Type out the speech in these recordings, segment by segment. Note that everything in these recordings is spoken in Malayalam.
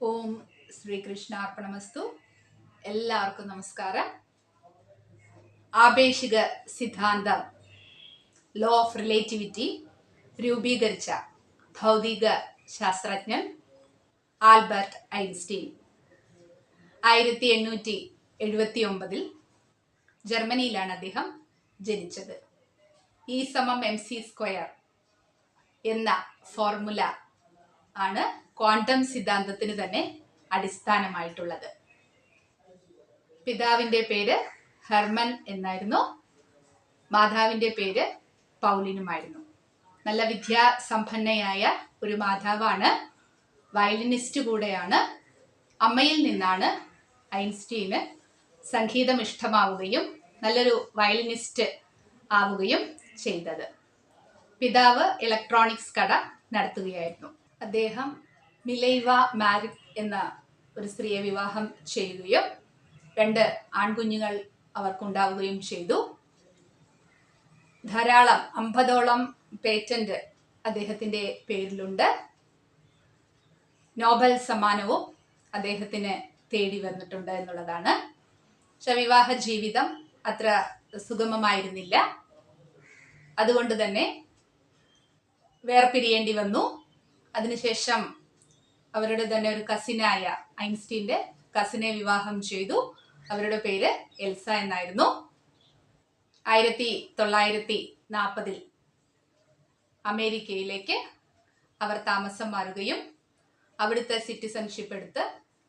ഓം ശ്രീകൃഷ്ണാർപ്പണമസ്തു. എല്ലാവർക്കും നമസ്കാരം. ആപേക്ഷിക സിദ്ധാന്തം ലോ ഓഫ് റിലേറ്റിവിറ്റി രൂപീകരിച്ച ഭൗതിക ശാസ്ത്രജ്ഞൻ ആൽബർട്ട് ഐൻസ്റ്റീൻ 1879 ജർമ്മനിയിലാണ് അദ്ദേഹം ജനിച്ചത്. E=mc² എന്ന ഫോർമുല ആണ് ക്വാണ്ടം സിദ്ധാന്തത്തിന് തന്നെ അടിസ്ഥാനമായിട്ടുള്ളത്. പിതാവിന്റെ പേര് ഹെർമൻ എന്നായിരുന്നു, മാതാവിന്റെ പേര് പൗളിനുമായിരുന്നു. നല്ല വിദ്യാസമ്പന്നയായ ഒരു മാതാവാണ്, വയലിനിസ്റ്റ് കൂടെയാണ്. അമ്മയിൽ നിന്നാണ് ഐൻസ്റ്റീന് സംഗീതം ഇഷ്ടമാവുകയും നല്ലൊരു വയലിനിസ്റ്റ് ആവുകയും ചെയ്തത്. പിതാവ് ഇലക്ട്രോണിക്സ് കട നടത്തുകയായിരുന്നു. അദ്ദേഹം മിലൈവ മാരിക് എന്ന ഒരു സ്ത്രീയെ വിവാഹം ചെയ്യുകയും 2 ആൺകുഞ്ഞുങ്ങൾ അവർക്കുണ്ടാവുകയും ചെയ്തു. ധാരാളം 50ഓളം പേറ്റന്റ് അദ്ദേഹത്തിന്റെ പേരിലുണ്ട്. നോബൽ സമ്മാനവും അദ്ദേഹത്തിന് തേടി വന്നിട്ടുണ്ട് എന്നുള്ളതാണ്. പക്ഷെ വിവാഹ ജീവിതം അത്ര സുഗമമായിരുന്നില്ല. അതുകൊണ്ട് തന്നെ വേർപിരിയേണ്ടി വന്നു. അതിനുശേഷം അവരുടെ തന്നെ ഒരു കസിനായ ഐൻസ്റ്റീന്റെ കസിനെ വിവാഹം ചെയ്തു. അവരുടെ പേര് എൽസ എന്നായിരുന്നു. 1940 അമേരിക്കയിലേക്ക് അവർ താമസം മാറുകയും അവിടുത്തെ സിറ്റിസൺഷിപ്പ് എടുത്ത്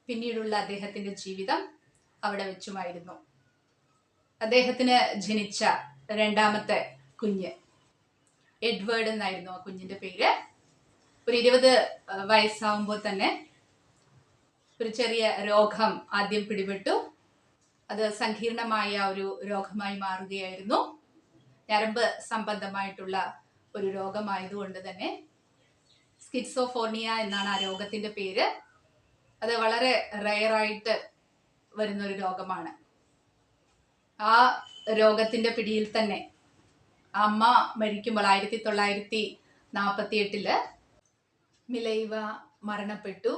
പിന്നീടുള്ള അദ്ദേഹത്തിന്റെ ജീവിതം അവിടെ വെച്ചുമായിരുന്നു. അദ്ദേഹത്തിന് ജനിച്ച 2ാമത്തെ കുഞ്ഞ് എഡ്വേർഡ് എന്നായിരുന്നു ആ കുഞ്ഞിന്റെ പേര്. ഒരു 20 വയസ്സാവുമ്പോൾ തന്നെ ഒരു ചെറിയ രോഗം ആദ്യം പിടിപെട്ടു. അത് സങ്കീർണമായ ഒരു രോഗമായി മാറുകയായിരുന്നു. ഞരമ്പ് സംബന്ധമായിട്ടുള്ള ഒരു രോഗമായതുകൊണ്ട് തന്നെ സ്കിറ്റ്സോഫോർണിയ എന്നാണ് ആ രോഗത്തിന്റെ പേര്. അത് വളരെ റെയറായിട്ട് വരുന്നൊരു രോഗമാണ്. ആ രോഗത്തിന്റെ പിടിയിൽ തന്നെ അമ്മ മരിക്കുമ്പോൾ 1948 മിലൈവ മരണപ്പെട്ടു.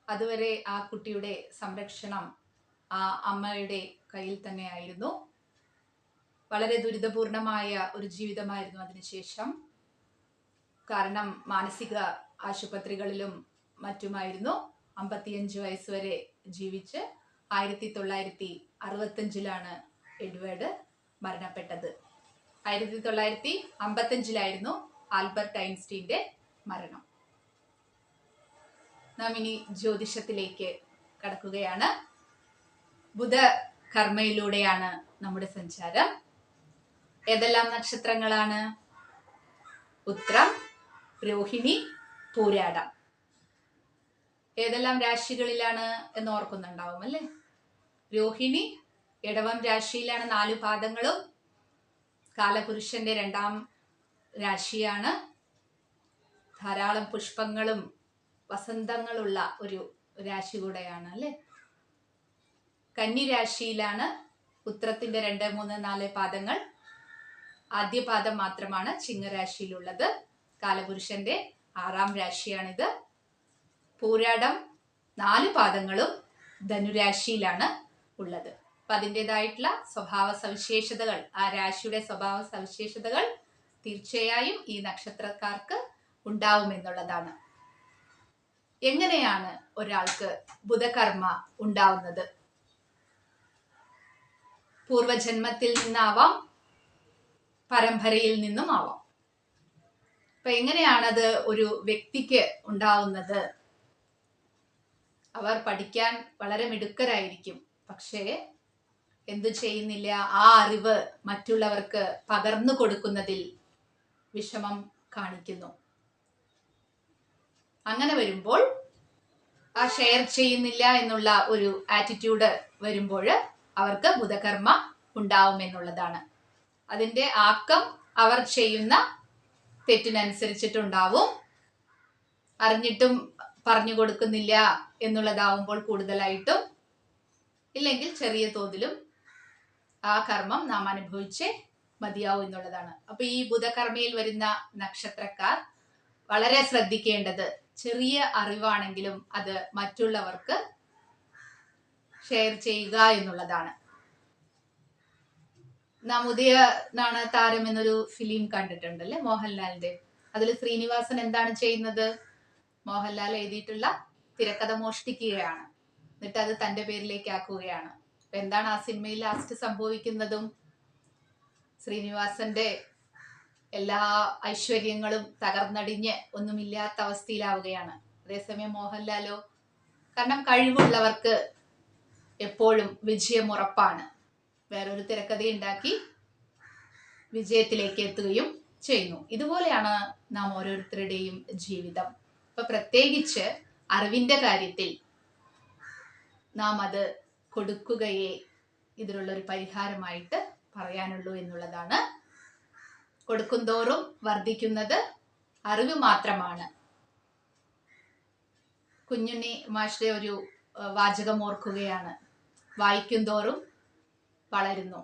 അതുവരെ ആ കുട്ടിയുടെ സംരക്ഷണം ആ അമ്മയുടെ കയ്യിൽ തന്നെ ആയിരുന്നു. വളരെ ദുരിതപൂർണമായ ഒരു ജീവിതമായിരുന്നു അതിനുശേഷം. കാരണം മാനസിക ആശുപത്രികളിലും മറ്റുമായിരുന്നു. 55 വയസ്സ് വരെ ജീവിച്ച് 1965 എഡ്വേർഡ് മരണപ്പെട്ടത്. 1955 ആൽബർട്ട് ഐൻസ്റ്റീന്റെ മരണം. നാം ഇനി ജ്യോതിഷത്തിലേക്ക് കടക്കുകയാണ്. ബുധകർമ്മയിലൂടെയാണ് നമ്മുടെ സഞ്ചാരം. ഏതെല്ലാം നക്ഷത്രങ്ങളാണ്? ഉത്രം, രോഹിണി, പൂരാടം. ഏതെല്ലാം രാശികളിലാണ് എന്ന് ഓർക്കുന്നുണ്ടാവും അല്ലേ? രോഹിണി ഇടവം രാശിയിലാണ്, 4 പാദങ്ങളും. കാലപുരുഷന്റെ 2ാം രാശിയാണ്. ധാരാളം പുഷ്പങ്ങളും വസന്തങ്ങളുള്ള ഒരു രാശി കൂടെയാണ് അല്ലെ. കന്നി രാശിയിലാണ് ഉത്രത്തിന്റെ 2, 3, 4 പാദങ്ങൾ. ആദ്യ പാദം മാത്രമാണ് ചിങ്ങരാശിയിലുള്ളത്. കാലപുരുഷന്റെ 6ാം രാശിയാണിത്. പൂരാടം 4 പാദങ്ങളും ധനുരാശിയിലാണ് ഉള്ളത്. അപ്പൊ അതിൻ്റെതായിട്ടുള്ള സ്വഭാവ സവിശേഷതകൾ, ആ രാശിയുടെ സ്വഭാവ സവിശേഷതകൾ തീർച്ചയായും ഈ നക്ഷത്രക്കാർക്ക് ഉണ്ടാവുമെന്നുള്ളതാണ്. എങ്ങനെയാണ് ഒരാൾക്ക് ബുധകർമ്മ ഉണ്ടാവുന്നത്? പൂർവജന്മത്തിൽ നിന്നാവാം, പരമ്പരയിൽ നിന്നും ആവാം. അപ്പൊ എങ്ങനെയാണത് ഒരു വ്യക്തിക്ക് ഉണ്ടാവുന്നത്? അവർ പഠിക്കാൻ വളരെ മിടുക്കരായിരിക്കും, പക്ഷേ എന്തു ചെയ്യുന്നില്ല, ആ അറിവ് മറ്റുള്ളവർക്ക് പകർന്നു കൊടുക്കുന്നതിൽ വിഷമം കാണിക്കുന്നു. അങ്ങനെ വരുമ്പോൾ ആ ഷെയർ ചെയ്യുന്നില്ല എന്നുള്ള ഒരു ആറ്റിറ്റ്യൂഡ് വരുമ്പോൾ അവർക്ക് ബുധകർമ്മ ഉണ്ടാവുമെന്നുള്ളതാണ്. അതിന്റെ ആക്കം അവർ ചെയ്യുന്ന തെറ്റിനനുസരിച്ചിട്ടുണ്ടാവും. അറിഞ്ഞിട്ടും പറഞ്ഞു കൊടുക്കുന്നില്ല എന്നുള്ളതാവുമ്പോൾ കൂടുതലായിട്ടും, ഇല്ലെങ്കിൽ ചെറിയ തോതിലും ആ കർമ്മം നാം അനുഭവിച്ചേ മതിയാവും എന്നുള്ളതാണ്. അപ്പൊ ഈ ബുധകർമ്മയിൽ വരുന്ന നക്ഷത്രക്കാർ വളരെ ശ്രദ്ധിക്കേണ്ടത് ചെറിയ അറിവാണെങ്കിലും അത് മറ്റുള്ളവർക്ക് ഷെയർ ചെയ്യുക എന്നുള്ളതാണ്. നാം ഉദയ നാണയത്താരം എന്നൊരു ഫിലിം കണ്ടിട്ടുണ്ടല്ലേ, മോഹൻലാലിന്റെ. അതിൽ ശ്രീനിവാസൻ എന്താണ് ചെയ്യുന്നത്? മോഹൻലാൽ എഴുതിയിട്ടുള്ള തിരക്കഥ മോഷ്ടിക്കുകയാണ്, എന്നിട്ട് അത് തന്റെ പേരിലേക്ക് ആക്കുകയാണ്. അപ്പൊ എന്താണ് ആ സിനിമയിൽ ലാസ്റ്റ് സംഭവിക്കുന്നതും? ശ്രീനിവാസന്റെ എല്ലാ ഐശ്വര്യങ്ങളും തകർന്നടിഞ്ഞ് ഒന്നുമില്ലാത്ത അവസ്ഥയിലാവുകയാണ്. അതേസമയം മോഹൻലാലോ, കാരണം കഴിവുള്ളവർക്ക് എപ്പോഴും വിജയം ഉറപ്പാണ്, വേറൊരു തിരക്കഥ ഉണ്ടാക്കി വിജയത്തിലേക്ക് എത്തുകയും ചെയ്യുന്നു. ഇതുപോലെയാണ് നാം ഓരോരുത്തരുടെയും ജീവിതം. ഇപ്പൊ പ്രത്യേകിച്ച് അറിവിന്റെ കാര്യത്തിൽ നാം അത് കൊടുക്കുകയേ ഇതിനുള്ള ഒരു പരിഹാരമായിട്ട് പറയാനുള്ളൂ എന്നുള്ളതാണ്. കൊടുക്കുന്തോറും വർദ്ധിക്കുന്നത് അറിവ് മാത്രമാണ്. കുഞ്ഞുണ്ണി മാഷ്ടെ ഒരു വാചകം ഓർക്കുകയാണ്: വായിക്കും തോറും വളരുന്നു,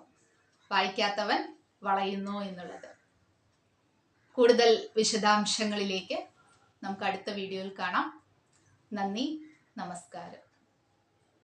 വായിക്കാത്തവൻ വളയുന്നു എന്നുള്ളത്. കൂടുതൽ വിശദാംശങ്ങളിലേക്ക് നമുക്ക് അടുത്ത വീഡിയോയിൽ കാണാം. നന്ദി, നമസ്കാരം.